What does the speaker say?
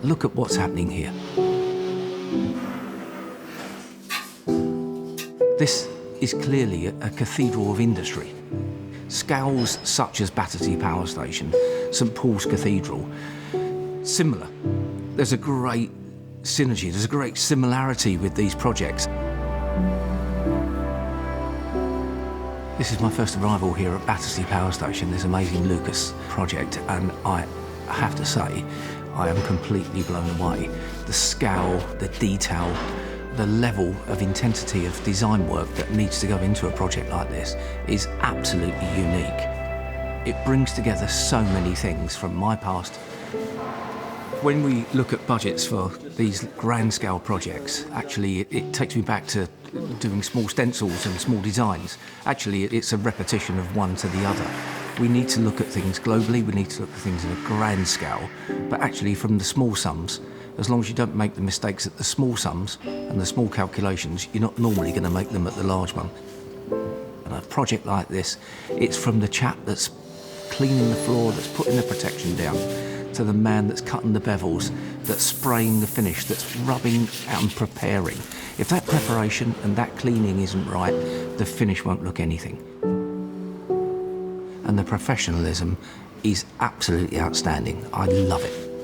look at what's happening here. This is clearly a cathedral of industry. Scales such as Battersea Power Station, St Paul's Cathedral, similar. There's a great synergy, there's a great similarity with these projects. This is my first arrival here at Battersea Power Station, this amazing Lucas project, and I have to say, I am completely blown away. The scale, the detail, the level of intensity of design work that needs to go into a project like this is absolutely unique. It brings together so many things from my past. When we look at budgets for these grand scale projects, actually it takes me back to doing small stencils and small designs. Actually, it's a repetition of one to the other. We need to look at things globally, we need to look at things in a grand scale, but actually from the small sums, as long as you don't make the mistakes at the small sums and the small calculations, you're not normally going to make them at the large one. And a project like this, it's from the chap that's cleaning the floor, that's putting the protection down, to the man that's cutting the bevels, that's spraying the finish, that's rubbing and preparing. If that preparation and that cleaning isn't right, the finish won't look anything. And the professionalism is absolutely outstanding. I love it.